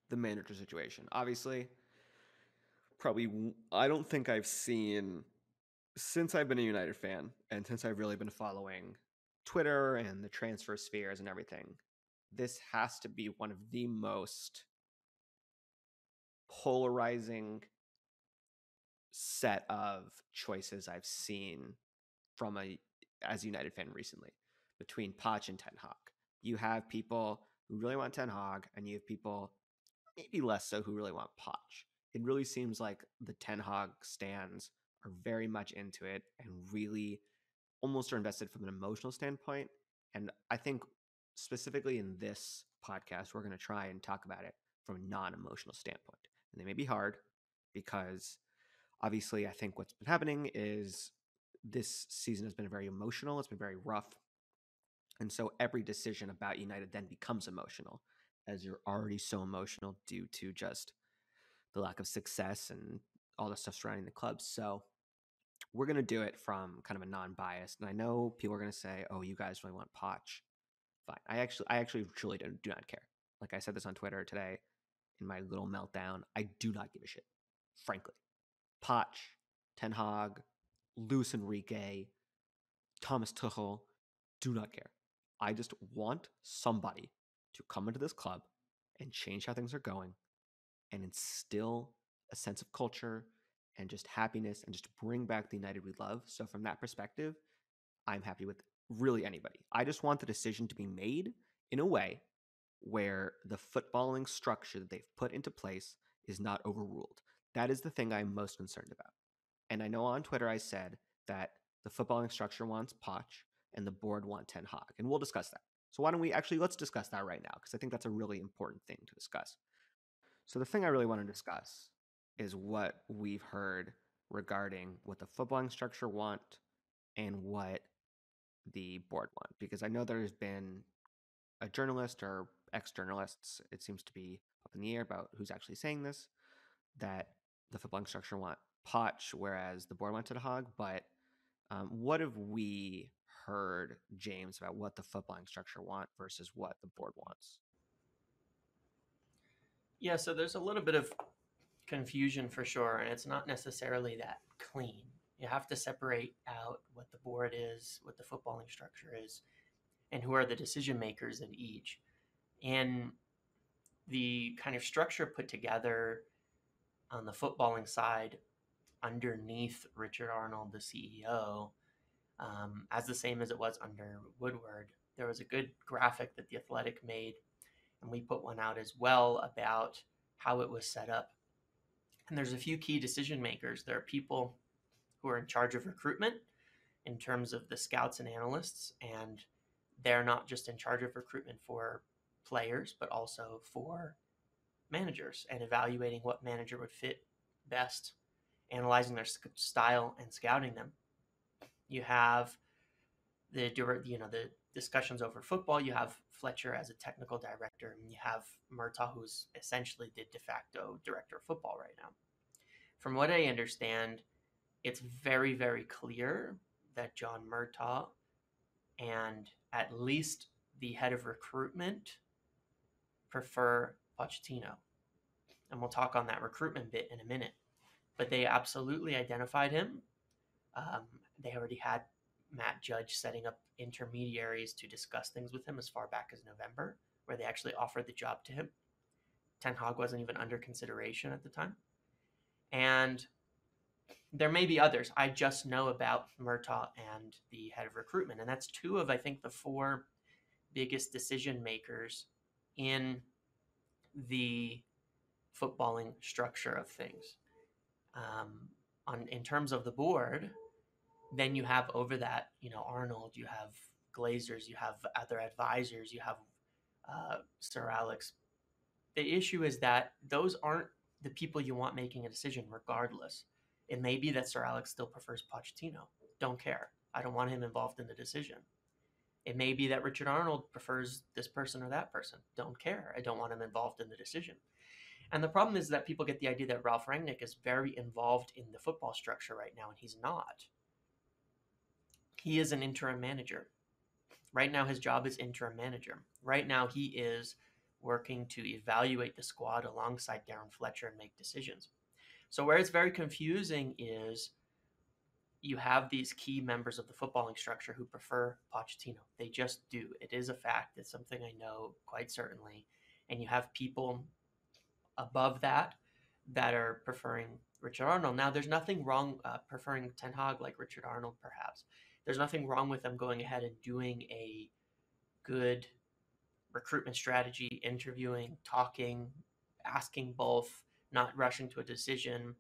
the manager situation. Obviously, I don't think I've seen since I've been a United fan and since I've really been following Twitter and the transfer spheres and everything, this has to be one of the most polarizing set of choices I've seen from a as a United fan recently between Poch and Ten Hag. You have people who really want Ten Hag, and you have people maybe less so who really want Poch. It really seems like the Ten Hag stands are very much into it and really almost are invested from an emotional standpoint. And I think specifically in this podcast, we're going to try and talk about it from a non-emotional standpoint. And they may be hard because obviously I think what's been happening is this season has been very emotional. It's been very rough. And so every decision about United then becomes emotional as you're already so emotional due to just the lack of success and all the stuff surrounding the club. So we're going to do it from kind of a non-biased. And I know people are going to say, "Oh, you guys really want Poch." Fine. I actually truly do not care. Like I said this on Twitter today in my little meltdown. I do not give a shit, frankly. Poch, Ten Hag, Luis Enrique, Thomas Tuchel, do not care. I just want somebody to come into this club and change how things are going and instill a sense of culture and just happiness and just bring back the United we love. So from that perspective, I'm happy with really anybody. I just want the decision to be made in a way where the footballing structure that they've put into place is not overruled. That is the thing I'm most concerned about. And I know on Twitter I said that the footballing structure wants Poch and the board want Ten Hag, and we'll discuss that. So why don't we actually let's discuss that right now because I think that's a really important thing to discuss. So the thing I really want to discuss is what we've heard regarding what the footballing structure want and what the board want because I know there's been a journalist or ex-journalists, it seems to be up in the air about who's actually saying this, that the footballing structure want Poch, whereas the board went to the Hog. But what have we heard, James, about what the footballing structure want versus what the board wants? Yeah, so there's a little bit of confusion for sure, and it's not necessarily that clean. You have to separate out what the board is, what the footballing structure is, and who are the decision makers in each. And the kind of structure put together on the footballing side underneath Richard Arnold, the CEO, as the same as it was under Woodward. There was a good graphic that The Athletic made, and we put one out as well about how it was set up. And there's a few key decision makers. There are people who are in charge of recruitment in terms of the scouts and analysts, and they're not just in charge of recruitment for players, but also for managers and evaluating what manager would fit best, analyzing their style and scouting them. You have the discussions over football. You have Fletcher as a technical director, and you have Murtaugh, who's essentially the de facto director of football right now. From what I understand, it's very, very clear that John Murtaugh and at least the head of recruitment prefer Pochettino. And we'll talk on that recruitment bit in a minute. But they absolutely identified him. Um, they already had Matt Judge setting up intermediaries to discuss things with him as far back as November, where they actually offered the job to him. Ten Hag wasn't even under consideration at the time. And there may be others. I just know about Murtaugh and the head of recruitment. And that's two of, I think, the four biggest decision makers in the footballing structure of things. In terms of the board, then you have over that, Arnold, you have Glazers, you have other advisors, you have Sir Alex. The issue is that those aren't the people you want making a decision regardless. It may be that Sir Alex still prefers Pochettino. Don't care. I don't want him involved in the decision. It may be that Richard Arnold prefers this person or that person. Don't care. I don't want him involved in the decision. And the problem is that people get the idea that Ralph Rangnick is very involved in the football structure right now, and he's not. He is an interim manager. Right now, his job is interim manager. Right now, he is working to evaluate the squad alongside Darren Fletcher and make decisions. So where it's very confusing is you have these key members of the footballing structure who prefer Pochettino. They just do. It is a fact. It's something I know quite certainly. And you have people above that that are preferring Richard Arnold. Now, there's nothing wrong preferring Ten Hag like Richard Arnold, perhaps. There's nothing wrong with them going ahead and doing a good recruitment strategy, interviewing, talking, asking both, not rushing to a decision,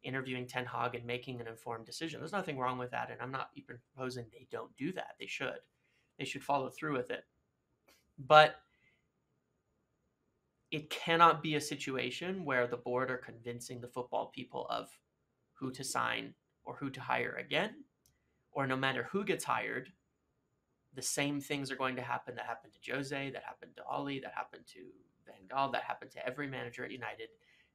interviewing Ten Hag and making an informed decision. There's nothing wrong with that, and I'm not even proposing they don't do that. They should. They should follow through with it. But it cannot be a situation where the board are convincing the football people of who to sign or who to hire again, or no matter who gets hired, the same things are going to happen that happened to Jose, that happened to Ollie, that happened to Van Gaal, that happened to every manager at United,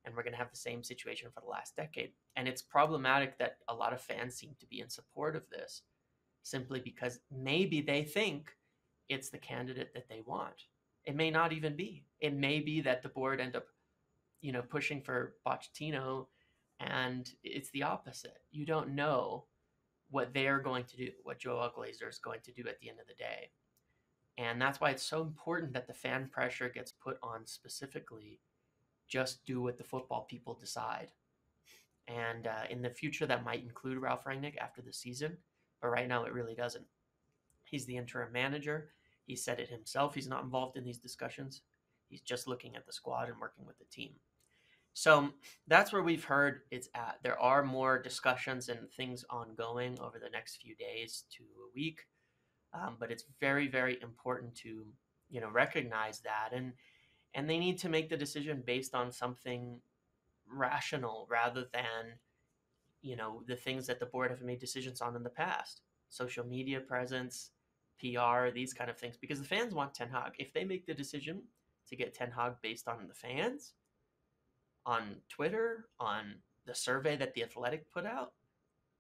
and we're going to have the same situation for the last decade. And it's problematic that a lot of fans seem to be in support of this simply because maybe they think it's the candidate that they want. It may not even be. It may be that the board end up, pushing for Pochettino, and it's the opposite. You don't know what they're going to do, what Joel Glazer is going to do at the end of the day. And that's why it's so important that the fan pressure gets put on specifically. Just do what the football people decide. And in the future, that might include Ralph Rangnick after the season, but right now it really doesn't. He's the interim manager. He said it himself. He's not involved in these discussions. He's just looking at the squad and working with the team. So that's where we've heard it's at. There are more discussions and things ongoing over the next few days to a week, but it's very, very important to recognize that, and they need to make the decision based on something rational rather than the things that the board have made decisions on in the past, social media presence, PR, these kind of things, because the fans want Ten Hag. If they make the decision to get Ten Hag based on the fans, on Twitter, on the survey that the Athletic put out,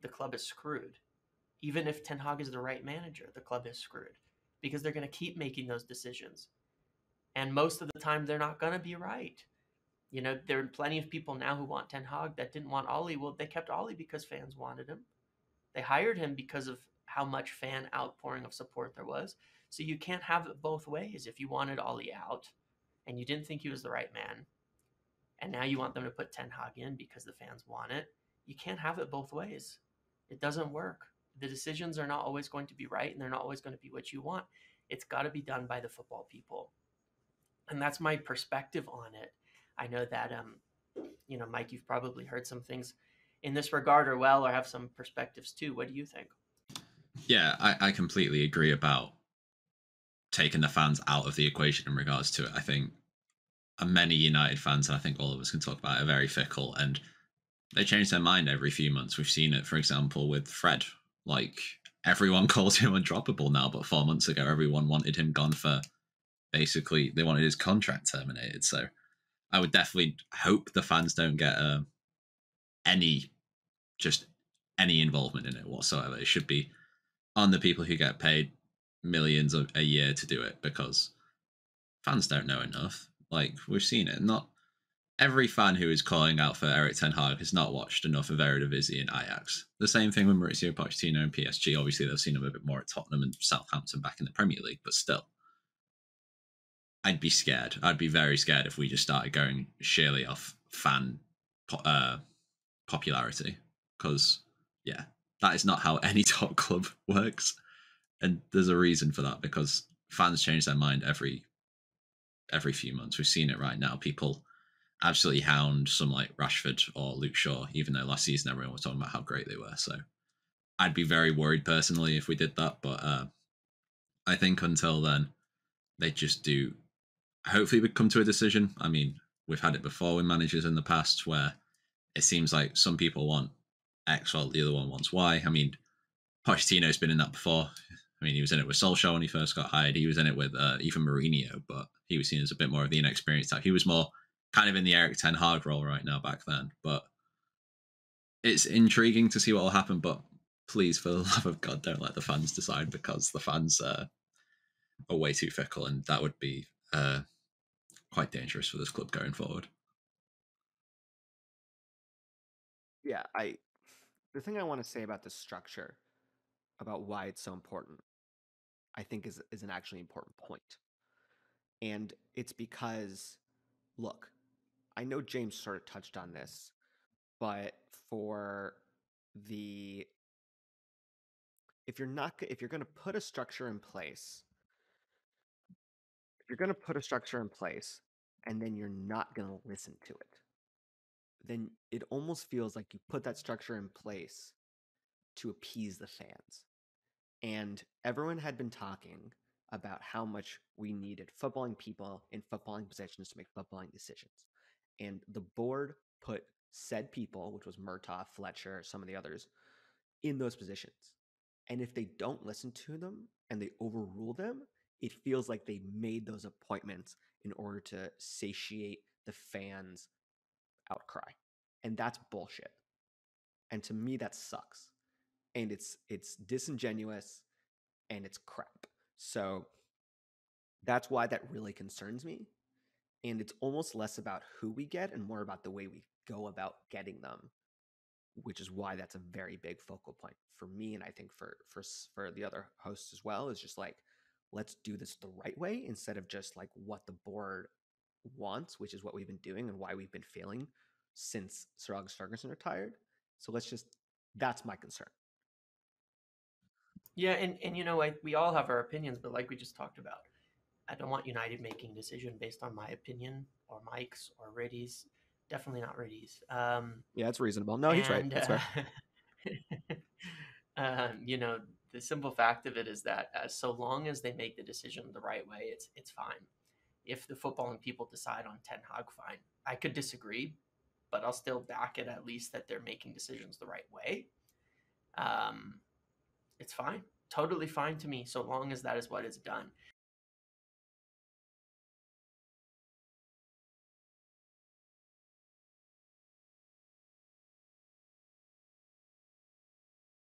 the club is screwed. Even if Ten Hag is the right manager, the club is screwed because they're going to keep making those decisions. And most of the time, they're not going to be right. There are plenty of people now who want Ten Hag that didn't want Ollie. Well, they kept Ollie because fans wanted him. They hired him because of how much fan outpouring of support there was. So you can't have it both ways. If you wanted Ollie out and you didn't think he was the right man, and now you want them to put Ten Hag in because the fans want it, you can't have it both ways. It doesn't work. The decisions are not always going to be right, and they're not always going to be what you want. It's got to be done by the football people. And that's my perspective on it. I know that, Mike, you've probably heard some things in this regard or have some perspectives too. What do you think? Yeah, I completely agree about taking the fans out of the equation in regards to it. I think many United fans, and I think all of us can talk about it, are very fickle and they change their mind every few months. We've seen it, for example, with Fred. Like, everyone calls him undroppable now, but 4 months ago, everyone wanted him gone for basically, they wanted his contract terminated. So I would definitely hope the fans don't get any involvement in it whatsoever. It should be on the people who get paid millions a year to do it, because fans don't know enough. Like, we've seen it. Not every fan who is calling out for Eric Ten Hag has not watched enough of Eredivisie and Ajax. The same thing with Mauricio Pochettino and PSG. Obviously, they've seen him a bit more at Tottenham and Southampton back in the Premier League, but still, I'd be scared. I'd be very scared if we just started going sheerly off fan popularity, because, yeah, that is not how any top club works. And there's a reason for that, because fans change their mind every few months. We've seen it right now. People absolutely hound some like Rashford or Luke Shaw, even though last season everyone was talking about how great they were. So I'd be very worried personally if we did that. But I think until then, they just do. Hopefully, we come to a decision. I mean, we've had it before with managers in the past where it seems like some people want X while the other one wants Y. I mean, Pochettino's been in that before. I mean, he was in it with Solskjaer when he first got hired. He was in it with even Mourinho, but he was seen as a bit more of the inexperienced type. He was more kind of in the Eric Ten Hag role right now back then. But it's intriguing to see what will happen. But please, for the love of God, don't let the fans decide, because the fans are way too fickle, and that would be quite dangerous for this club going forward. Yeah, the thing I want to say about the structure, about why it's so important, I think is an actually important point. And it's because, look, I know James sort of touched on this, but for the if you're going to put a structure in place, if you're going to put a structure in place and then you're not going to listen to it, then it almost feels like you put that structure in place to appease the fans. And everyone had been talking about how much we needed footballing people in footballing positions to make footballing decisions. And the board put said people, which was Murtaugh, Fletcher, some of the others, in those positions. And if they don't listen to them and they overrule them, it feels like they made those appointments in order to satiate the fans' outcry. And that's bullshit. And to me, that sucks. And it's disingenuous and it's crap. So that's why that really concerns me. And it's almost less about who we get and more about the way we go about getting them, which is why that's a very big focal point for me, and I think for the other hosts as well. Is just like, let's do this the right way instead of just like what the board wants, which is what we've been doing and why we've been failing since Sir Alex Ferguson retired. So let's just that's my concern. Yeah, and we all have our opinions, but like we just talked about, I don't want United making a decision based on my opinion or Mike's or Riddy's. Definitely not Riddy's. Yeah, it's reasonable. No, he's right. And That's fair. you know, the simple fact of it is that so long as they make the decision the right way, it's fine. If the footballing people decide on Ten Hag, fine. I could disagree, but I'll still back it at least that they're making decisions the right way. It's fine, totally fine to me, so long as that is what is done.